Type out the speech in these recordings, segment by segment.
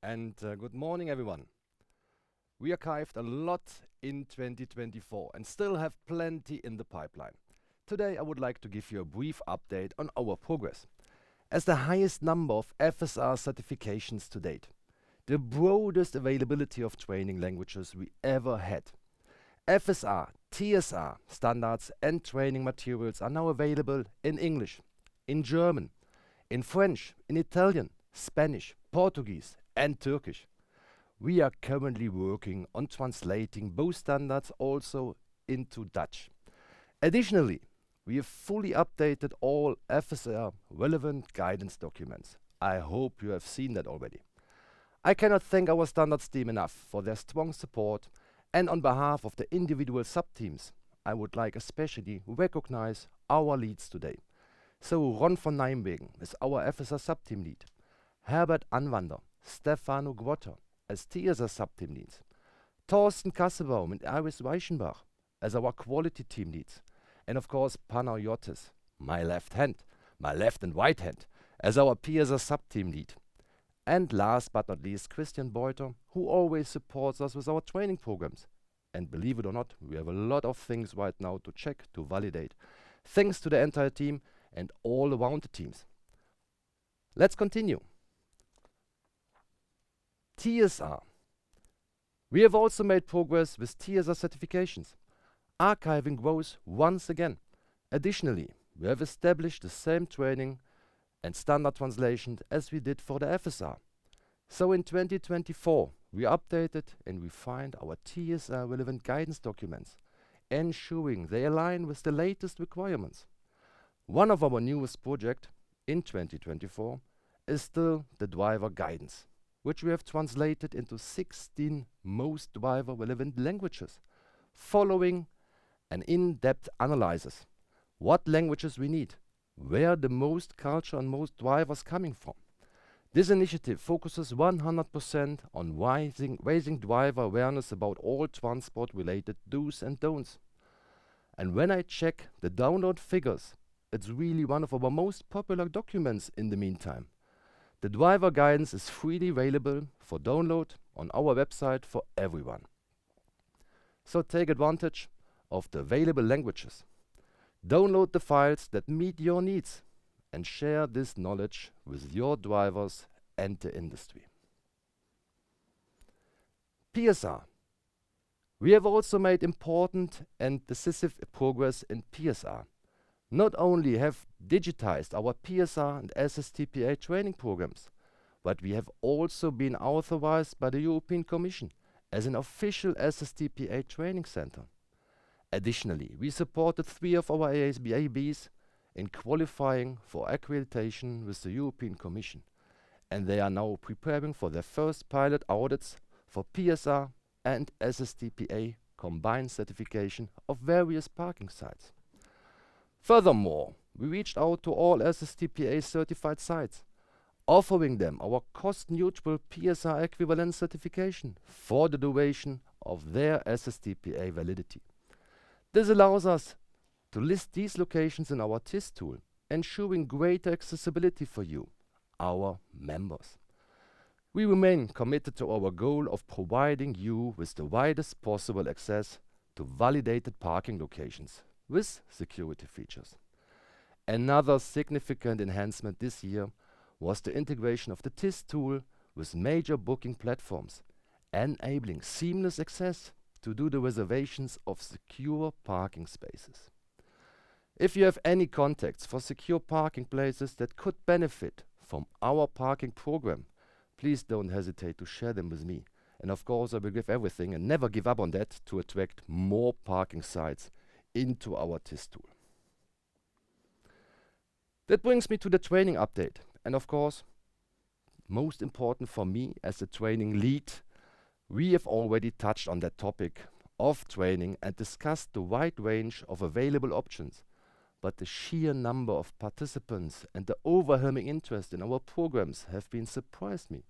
Good morning, everyone. We archived a lot in 2024 and still have plenty in the pipeline. Today, I would like to give you a brief update on our progress. As the highest number of FSR certifications to date, the broadest availability of training languages we ever had. FSR, TSR standards and training materials are now available in English, in German, in French, in Italian, Spanish, Portuguese, and Turkish. We are currently working on translating both standards also into Dutch. Additionally, we have fully updated all FSR relevant guidance documents. I hope you have seen that already. I cannot thank our standards team enough for their strong support, and on behalf of the individual sub-teams, I would like especially recognize our leads today. So Ron von Nijmegen is our FSR sub-team lead, Herbert Anwander, Stefano Grotter as TSR sub-team leads, Thorsten Kassebaum and Iris Weichenbach as our quality team leads, and of course Panagiotis, my left and right hand, as our PSR sub-team lead. And last but not least, Christian Beuter, who always supports us with our training programs. And believe it or not, we have a lot of things right now to check, to validate. Thanks to the entire team and all around the teams. Let's continue. TSR. We have also made progress with TSR certifications. Archiving grows once again. Additionally, we have established the same training and standard translation as we did for the FSR. So in 2024, we updated and refined our TSR relevant guidance documents, ensuring they align with the latest requirements. One of our newest projects in 2024 is still the driver guidance, which we have translated into 16 most driver relevant languages, following an in-depth analysis. What languages we need, where the most culture and most drivers coming from. This initiative focuses 100% on raising driver awareness about all transport-related do's and don'ts. And when I check the download figures, it's really one of our most popular documents in the meantime. The driver guidance is freely available for download on our website for everyone. So take advantage of the available languages. Download the files that meet your needs and share this knowledge with your drivers and the industry. PSR. We have also made important and decisive progress in PSR. Not only have digitized our PSR and SSTPA training programs, but we have also been authorized by the European Commission as an official SSTPA training center. Additionally, we supported 3 of our ASBABs in qualifying for accreditation with the European Commission, and they are now preparing for their first pilot audits for PSR and SSTPA combined certification of various parking sites. Furthermore, we reached out to all SSTPA certified sites, offering them our cost-neutral PSR equivalent certification for the duration of their SSTPA validity. This allows us to list these locations in our TIS tool, ensuring greater accessibility for you, our members. We remain committed to our goal of providing you with the widest possible access to validated parking locations with security features. Another significant enhancement this year was the integration of the TIS tool with major booking platforms, enabling seamless access to do the reservations of secure parking spaces. If you have any contacts for secure parking places that could benefit from our parking program, please don't hesitate to share them with me. And of course, I will give everything and never give up on that to attract more parking sites into our TIS tool. That brings me to the training update. And of course, most important for me as the training lead, we have already touched on that topic of training and discussed the wide range of available options. But the sheer number of participants and the overwhelming interest in our programs have been surprised me.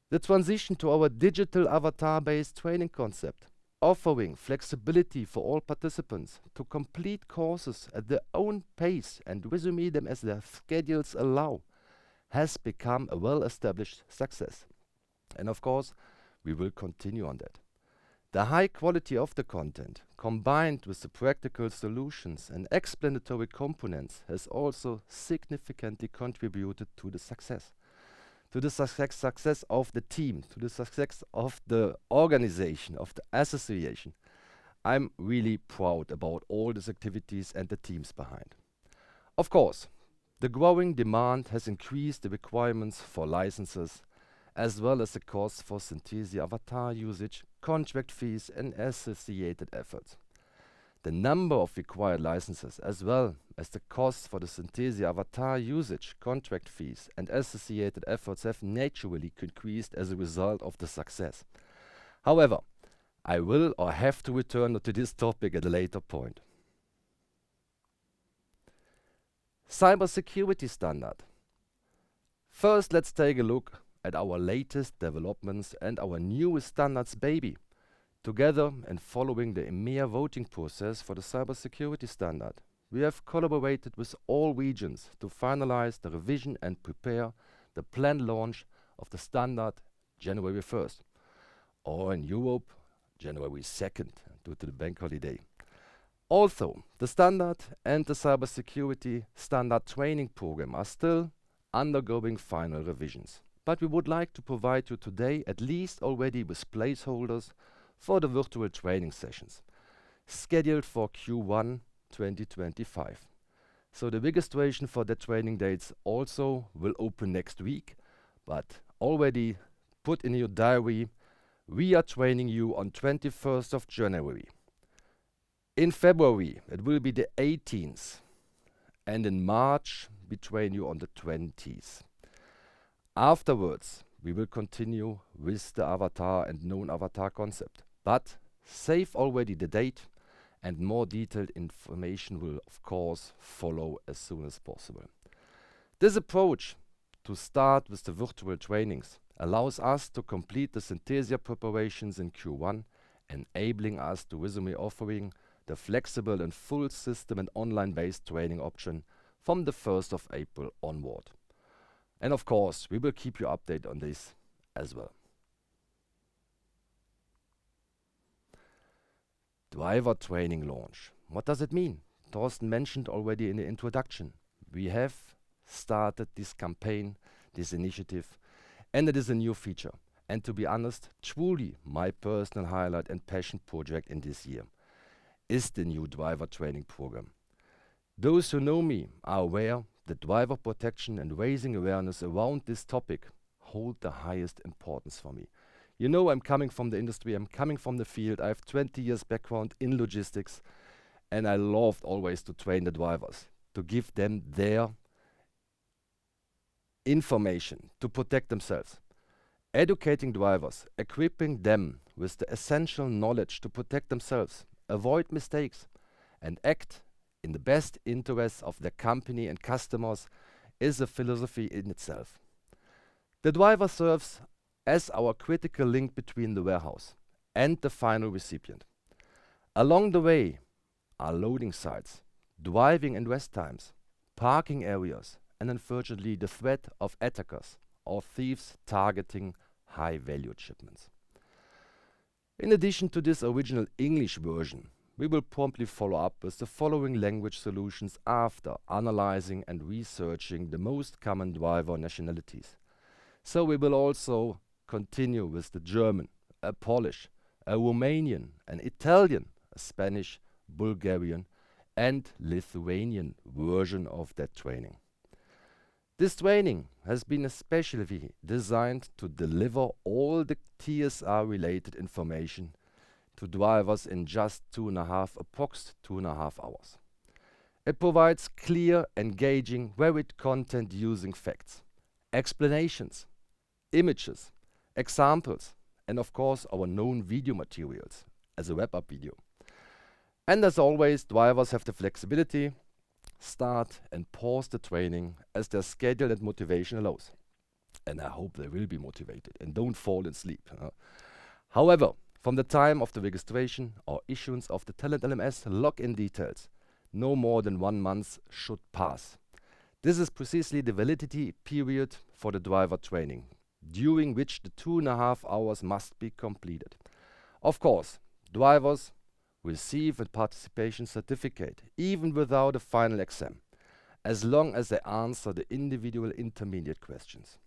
The transition to our digital avatar-based training concept, offering flexibility for all participants to complete courses at their own pace and resume them as their schedules allow, has become a well-established success. And of course, we will continue on that. The high quality of the content, combined with the practical solutions and explanatory components, has also significantly contributed to the success. To the success of the team, to the success of the organization, of the association. I'm really proud about all these activities and the teams behind. Of course, the growing demand has increased the requirements for licenses, as well as the cost for Synthesia avatar usage, contract fees, and associated efforts. The number of required licenses, as well as the costs for the Synthesia avatar usage, contract fees, and associated efforts have naturally increased as a result of the success. However, I will or have to return to this topic at a later point. Cyber Security Standard. First, let's take a look at our latest developments and our newest standards baby. Together and following the EMEA voting process for the Cyber Security Standard, we have collaborated with all regions to finalize the revision and prepare the planned launch of the standard January 1st, or in Europe, January 2nd, due to the bank holiday. Also, the standard and the cybersecurity standard training program are still undergoing final revisions. But we would like to provide you today at least already with placeholders for the virtual training sessions, scheduled for Q1 2025. So the registration for the training dates also will open next week, but already put in your diary, we are training you on 21st of January. In February, it will be the 18th, and in March, we train you on the 20th. Afterwards, we will continue with the avatar and known avatar concept, but save already the date, and more detailed information will of course follow as soon as possible. This approach to start with the virtual trainings allows us to complete the Synthesia preparations in Q1, enabling us to resume offering the flexible and full system and online-based training option from the 1st of April onward. And of course, we will keep you updated on this as well. Driver training launch. What does it mean? Thorsten mentioned already in the introduction. We have started this campaign, this initiative, and it is a new feature. And to be honest, truly my personal highlight and passion project in this year is the new driver training program. Those who know me are aware that driver protection and raising awareness around this topic hold the highest importance for me. You know, I'm coming from the industry, I'm coming from the field, I have 20 years background in logistics, and I loved always to train the drivers, to give them their information to protect themselves. Educating drivers, equipping them with the essential knowledge to protect themselves, avoid mistakes, and act in the best interests of their company and customers is a philosophy in itself. The driver serves as our critical link between the warehouse and the final recipient. Along the way are loading sites, driving and rest times, parking areas, and unfortunately the threat of attackers or thieves targeting high-valued shipments. In addition to this original English version, we will promptly follow up with the following language solutions after analyzing and researching the most common driver nationalities. So we will also continue with the German, a Polish, a Romanian, an Italian, a Spanish, Bulgarian, and Lithuanian version of that training. This training has been especially designed to deliver all the TSR-related information to drivers in just approx 2.5 hours. It provides clear, engaging, varied content using facts, explanations, images, examples, and of course our known video materials as a wrap-up video. And as always, drivers have the flexibility, start and pause the training as their schedule and motivation allows. And I hope they will be motivated and don't fall asleep. However, from the time of the registration or issuance of the Talent LMS login details, no more than 1 month should pass. This is precisely the validity period for the driver training. during which the 2.5 hours must be completed. Of course, drivers receive a participation certificate, even without a final exam, as long as they answer the individual intermediate questions.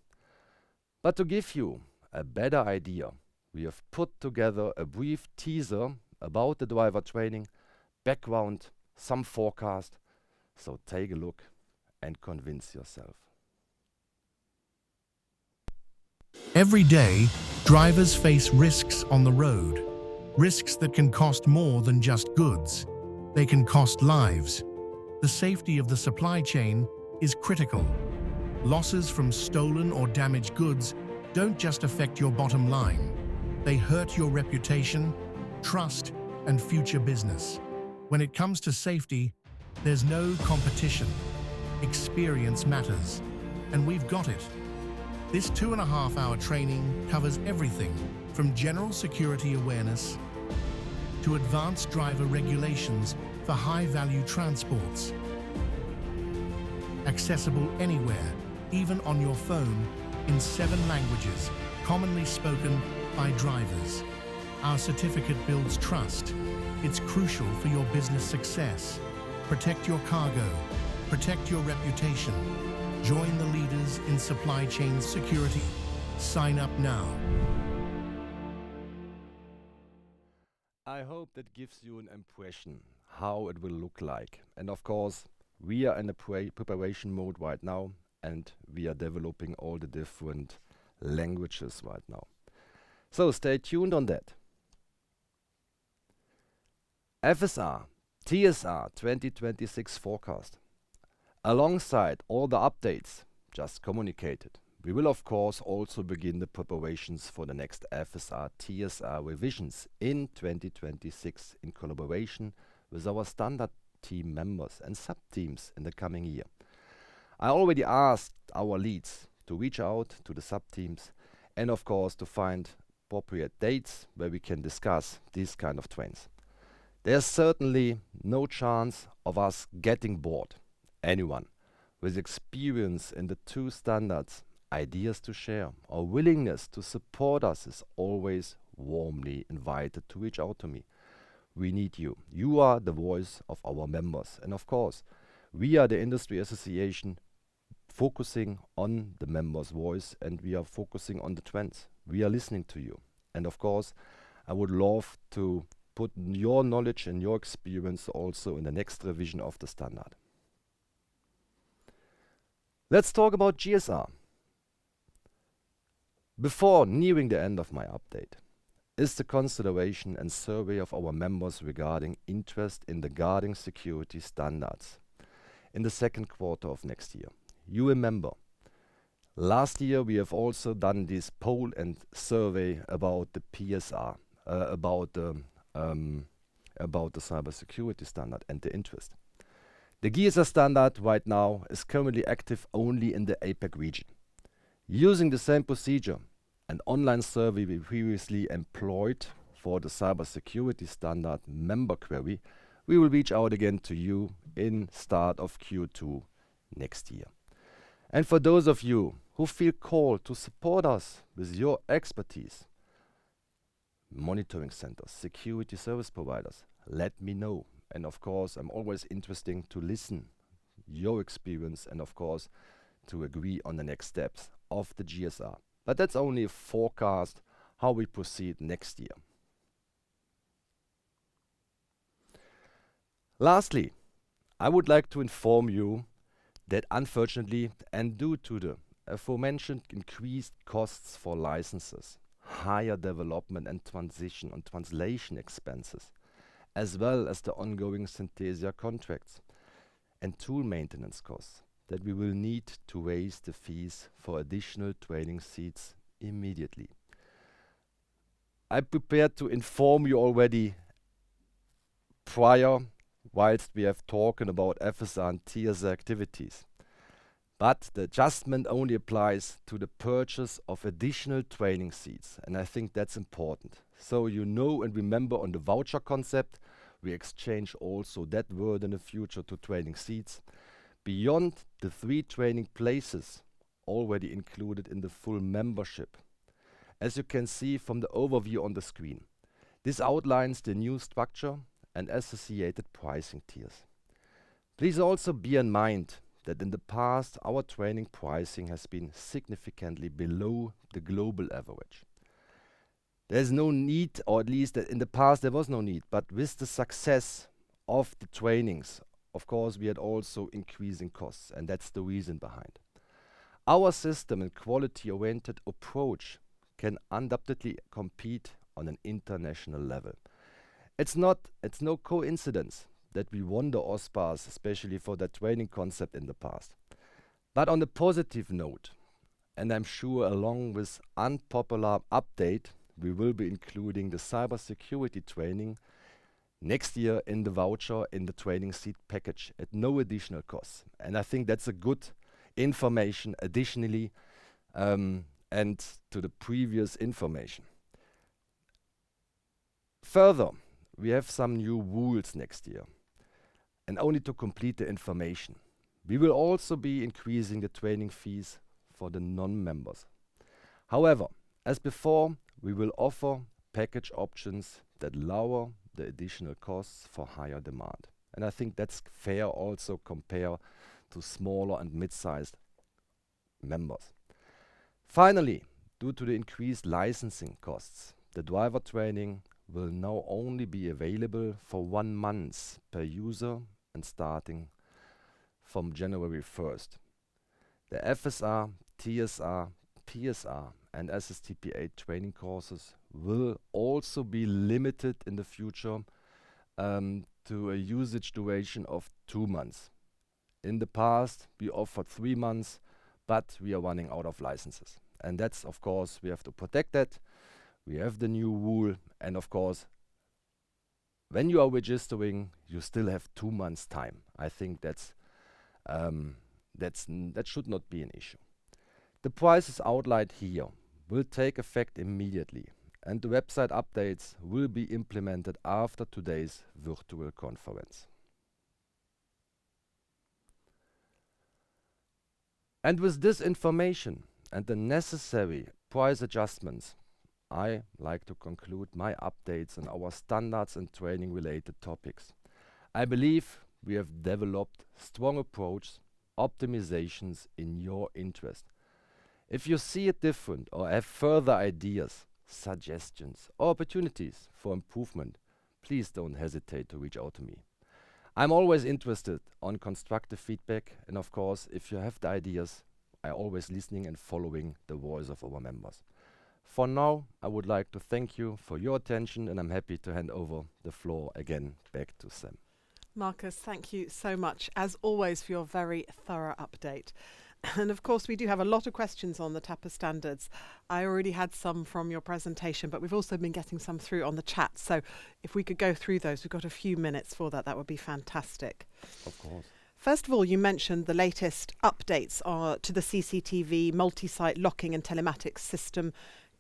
But to give you a better idea, we have put together a brief teaser about the driver training, background, some forecast, so take a look and convince yourself. Every day, drivers face risks on the road. Risks that can cost more than just goods. They can cost lives. The safety of the supply chain is critical. Losses from stolen or damaged goods don't just affect your bottom line. They hurt your reputation, trust, and future business. When it comes to safety, there's no competition. Experience matters, and we've got it. This 2.5-hour training covers everything from general security awareness to advanced driver regulations for high-value transports. Accessible anywhere, even on your phone, in 7 languages, commonly spoken by drivers. Our certificate builds trust. It's crucial for your business success. Protect your cargo. Protect your reputation. Join the leaders in supply chain security. Sign up now. I hope that gives you an impression how it will look like. And of course, we are in a preparation mode right now, and we are developing all the different languages right now. So stay tuned on that. FSR, TSR 2026 forecast. Alongside all the updates just communicated, we will of course also begin the preparations for the next FSR TSR revisions in 2026 in collaboration with our standard team members and sub-teams in the coming year. I already asked our leads to reach out to the sub-teams and of course to find appropriate dates where we can discuss these kind of trends. There's certainly no chance of us getting bored. Anyone with experience in the 2 standards, ideas to share, or willingness to support us is always warmly invited to reach out to me. We need you. You are the voice of our members. And of course, we are the industry association focusing on the members' voice, and we are focusing on the trends. We are listening to you. And of course, I would love to put your knowledge and your experience also in the next revision of the standard. Let's talk about GSR. Before nearing the end of my update is the consideration and survey of our members regarding interest in the guarding security standards in the second quarter of next year. You remember, last year we have also done this poll and survey about the PSR, about the cyber security standard and the interest. The GSR standard right now is currently active only in the APAC region. Using the same procedure, an online survey we previously employed for the cyber security standard member query, we will reach out again to you in start of Q2 next year. And for those of you who feel called to support us with your expertise, monitoring centers, security service providers, let me know. And of course, I'm always interested to listen your experience and of course to agree on the next steps of the GSR. But that's only a forecast how we proceed next year. Lastly, I would like to inform you that unfortunately, and due to the aforementioned increased costs for licenses, higher development and translation expenses, as well as the ongoing Synthesia contracts and tool maintenance costs, that we will need to raise the fees for additional training seats immediately. I prepared to inform you already prior, whilst we have talking about FSR and TSR activities. But the adjustment only applies to the purchase of additional training seats, and I think that's important. So you know and remember on the voucher concept, we exchange also that word in the future to training seats. Beyond the 3 training places already included in the full membership. As you can see from the overview on the screen, this outlines the new structure and associated pricing tiers. Please also bear in mind that in the past our training pricing has been significantly below the global average. There's no need, or at least in the past there was no need, but with the success of the trainings, of course, we had also increasing costs, and that's the reason behind. Our system and quality-oriented approach can undoubtedly compete on an international level. It's no coincidence that we won the OSPAs, especially for that training concept in the past. But on a positive note, and I'm sure along with unpopular update, we will be including the cyber security training next year in the voucher in the training seat package at no additional cost. And I think that's a good information additionally and to the previous information. Further, we have some new rules next year. And only to complete the information, we will also be increasing the training fees for the non-members. However, as before, we will offer package options that lower the additional costs for higher demand. And I think that's fair also compared to smaller and mid-sized members. Finally, due to the increased licensing costs, the driver training will now only be available for 1 month per user and starting from January 1st. The FSR, TSR, PSR and SSTPA training courses will also be limited in the future to a usage duration of 2 months. In the past, we offered 3 months, but we are running out of licenses. And that's, of course, we have to protect that. We have the new rule, and of course, when you are registering, you still have 2 months' time. I think that should not be an issue. The prices outlined here will take effect immediately, and the website updates will be implemented after today's virtual conference. And with this information and the necessary price adjustments, I like to conclude my updates on our standards and training related topics. I believe we have developed strong approach optimizations in your interest. If you see it different or have further ideas, suggestions or opportunities for improvement, please don't hesitate to reach out to me. I'm always interested on constructive feedback, and of course, if you have the ideas, I'm always listening and following the voice of our members. For now, I would like to thank you for your attention, and I'm happy to hand over the floor again back to Sam. Markus, thank you so much, as always, for your very thorough update. And of course, we do have a lot of questions on the TAPA standards. I already had some from your presentation, but we've also been getting some through on the chat. So if we could go through those, we've got a few minutes for that. That would be fantastic. Of course. First of all, you mentioned the latest updates to the CCTV multi-site locking and telematics system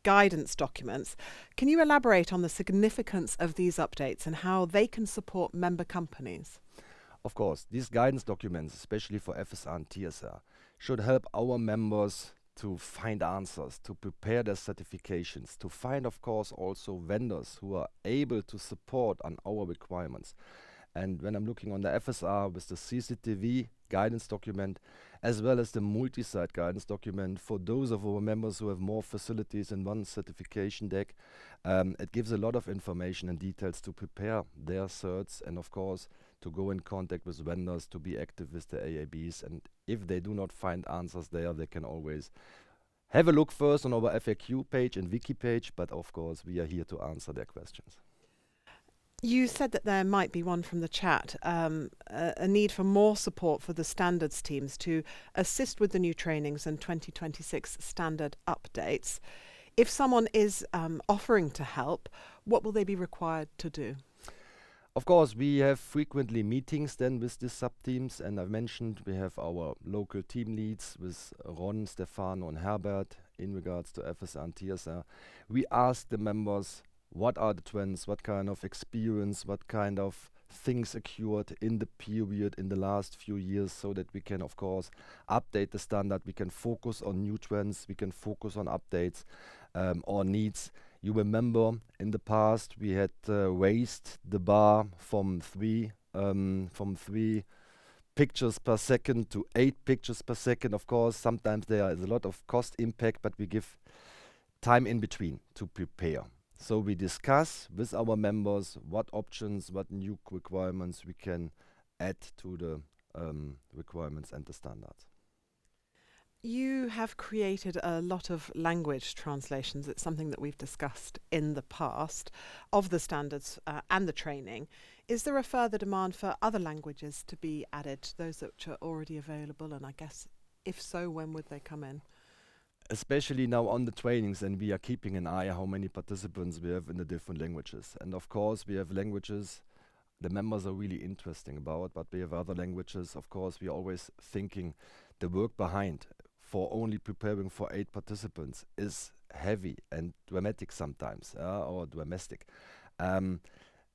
guidance documents. Can you elaborate on the significance of these updates and how they can support member companies? Of course, these guidance documents, especially for FSR and TSR, should help our members to find answers, to prepare their certifications, to find, of course, also vendors who are able to support on our requirements. And when I'm looking on the FSR with the CCTV guidance document, as well as the multi-site guidance document for those of our members who have more facilities in one certification deck, it gives a lot of information and details to prepare their certs and, of course, to go in contact with vendors, to be active with the AABs. And if they do not find answers there, they can always have a look first on our FAQ page and wiki page, but of course we are here to answer their questions. You said that there might be one from the chat, a need for more support for the standards teams to assist with the new trainings and 2026 standard updates. If someone is offering to help, what will they be required to do? Of course, we have frequently meetings then with the sub-teams, and I've mentioned we have our local team leads with Ron, Stefano and Herbert in regards to FSR and TSR. We ask the members what are the trends, what kind of experience, what kind of things occurred in the period in the last few years, so that we can, of course, update the standard. We can focus on new trends. We can focus on updates or needs. You remember in the past we had raised the bar from three pictures per second to 8 pictures per second. Of course, sometimes there is a lot of cost impact, but we give time in between to prepare. So we discuss with our members what options, what new requirements we can add to the requirements and the standards. You have created a lot of language translations. It's something that we've discussed in the past of the standards and the training. Is there a further demand for other languages to be added, those which are already available? And I guess, if so, when would they come in? Especially now on the trainings, and we are keeping an eye how many participants we have in the different languages. And of course, we have languages the members are really interesting about, but we have other languages. Of course, we are always thinking the work behind for only preparing for 8 participants is heavy and dramatic sometimes, or domestic.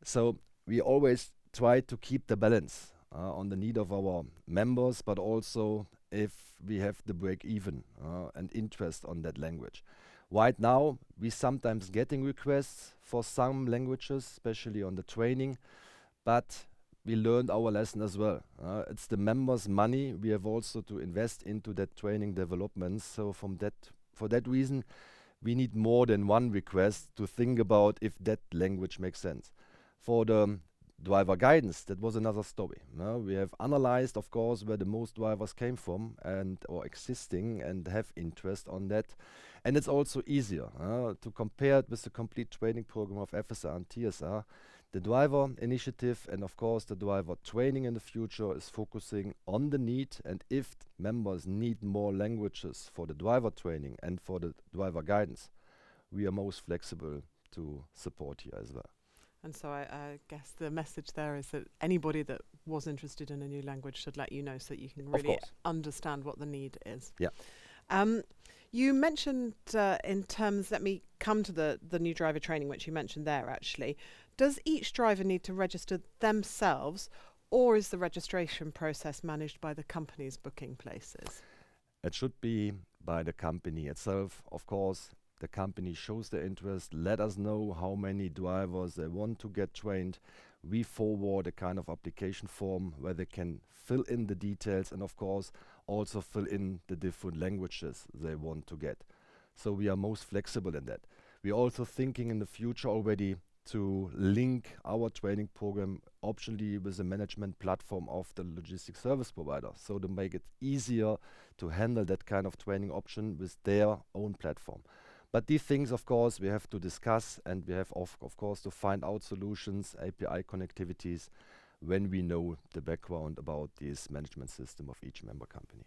So we always try to keep the balance on the need of our members, but also if we have the break even and interest on that language. Right now, we sometimes getting requests for some languages, especially on the training, but we learned our lesson as well. It's the members' money. We have also to invest into that training development. So for that reason, we need more than one request to think about if that language makes sense. For the driver guidance, that was another story. We have analyzed, of course, where the most drivers came from or existing and have interest on that. And it's also easier to compare it with the complete training program of FSR and TSR. The driver initiative and, of course, the driver training in the future is focusing on the need, and if members need more languages for the driver training and for the driver guidance, we are most flexible to support here as well. And so I guess the message there is that anybody that was interested in a new language should let you know so that you can really understand what the need is. Yeah. You mentioned in terms, let me come to the new driver training, which you mentioned there actually. Does each driver need to register themselves, or is the registration process managed by the company's booking places? It should be by the company itself. Of course, the company shows their interest, let us know how many drivers they want to get trained. We forward a kind of application form where they can fill in the details and, of course, also fill in the different languages they want to get. So we are most flexible in that. We're also thinking in the future already to link our training program optionally with the management platform of the logistics service provider, so to make it easier to handle that kind of training option with their own platform. But these things, of course, we have to discuss, and we have, of course, to find out solutions, API connectivities, when we know the background about this management system of each member company.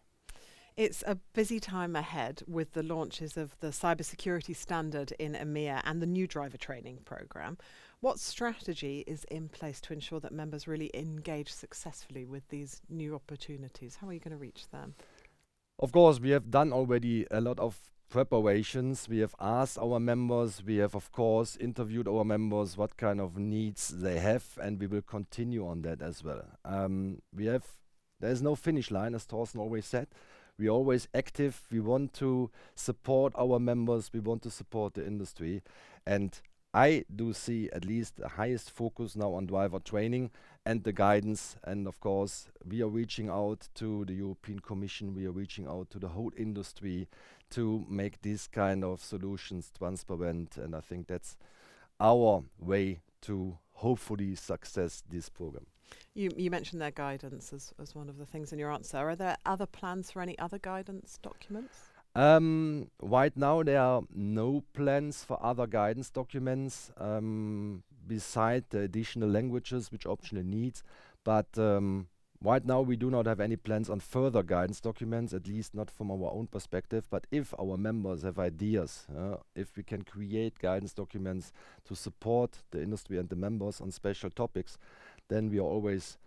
It's a busy time ahead with the launches of the Cyber Security Standard in EMEA and the new driver training program. What strategy is in place to ensure that members really engage successfully with these new opportunities? How are you going to reach them? Of course, we have done already a lot of preparations. We have asked our members, we have, of course, interviewed our members what kind of needs they have, and we will continue on that as well. There is no finish line, as Thorsten always said. We're always active. We want to support our members. We want to support the industry. And I do see at least the highest focus now on driver training and the guidance. And of course, we are reaching out to the European Commission. We are reaching out to the whole industry to make these kind of solutions transparent. And I think that's our way to hopefully success this program. You mentioned their guidance as one of the things in your answer. Are there other plans for any other guidance documents? Right now, there are no plans for other guidance documents beside the additional languages which optionally needs. But right now, we do not have any plans on further guidance documents, at least not from our own perspective. But if our members have ideas, if we can create guidance documents to support the industry and the members on special topics, then we are always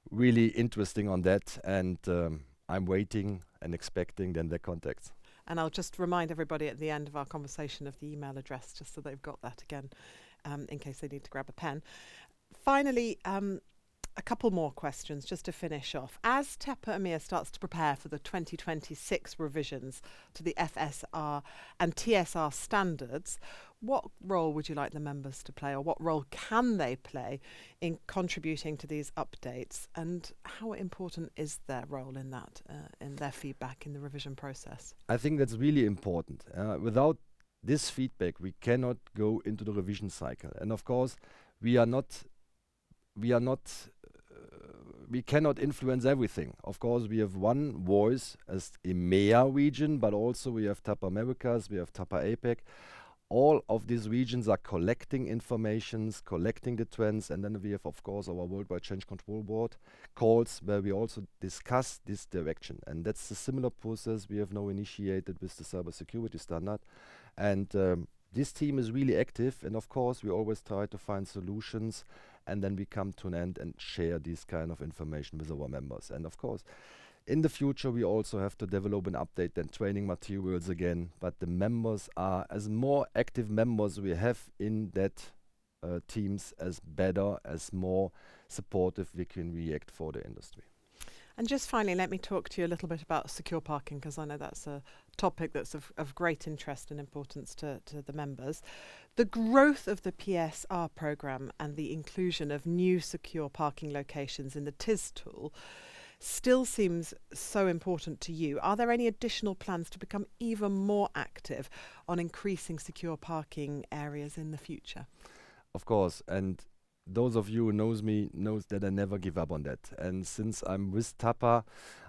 really interesting on that, and I'm waiting and expecting then their contacts. And I'll just remind everybody at the end of our conversation of the email address, just so they've got that again, in case they need to grab a pen. Finally, a couple more questions just to finish off. As TAPA EMEA starts to prepare for the 2026 revisions to the FSR and TSR standards, what role would you like the members to play, or what role can they play in contributing to these updates, and how important is their role in that, in their feedback in the revision process? I think that's really important. Without this feedback, we cannot go into the revision cycle. And of course, we cannot influence everything. Of course, we have one voice as EMEA region, but also we have TAPA Americas, we have TAPA APEC. All of these regions are collecting informations, collecting the trends, and then we have, of course, our Worldwide Change Control Board calls where we also discuss this direction. And that's a similar process we have now initiated with the Cyber Security Standard. And this team is really active, and of course, we always try to find solutions, and then we come to an end and share this kind of information with our members. And of course, in the future, we also have to develop and update then training materials again, but the members are, as more active members we have in that teams, as better, as more supportive we can react for the industry. And just finally, let me talk to you a little bit about secure parking, because I know that's a topic that's of great interest and importance to the members. The growth of the PSR programme and the inclusion of new secure parking locations in the TIS tool still seems so important to you. Are there any additional plans to become even more active on increasing secure parking areas in the future? Of course, and those of you who knows me knows that I never give up on that. And since I'm with TAPA,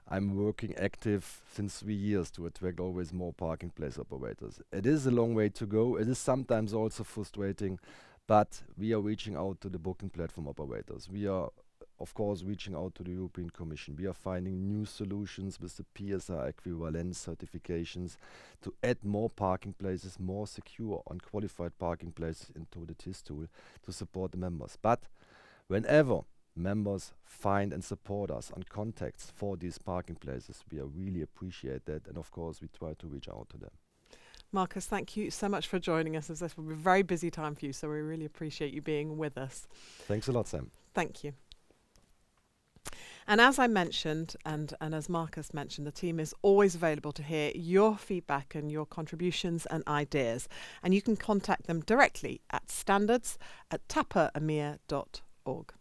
I'm working active since 3 years to attract always more parking place operators. It is a long way to go. It is sometimes also frustrating, but we are reaching out to the booking platform operators. We are, of course, reaching out to the European Commission. We are finding new solutions with the PSR equivalence certifications to add more parking places, more secure and qualified parking places into the TIS tool to support the members. But whenever members find and support us on contacts for these parking places, we really appreciate that, and of course we try to reach out to them. Markus, thank you so much for joining us, as this will be a very busy time for you, so we really appreciate you being with us. Thanks a lot, Sam. Thank you. And as I mentioned, and as Markus mentioned, the team is always available to hear your feedback and your contributions and ideas. And you can contact them directly at standards@tapaemea.org.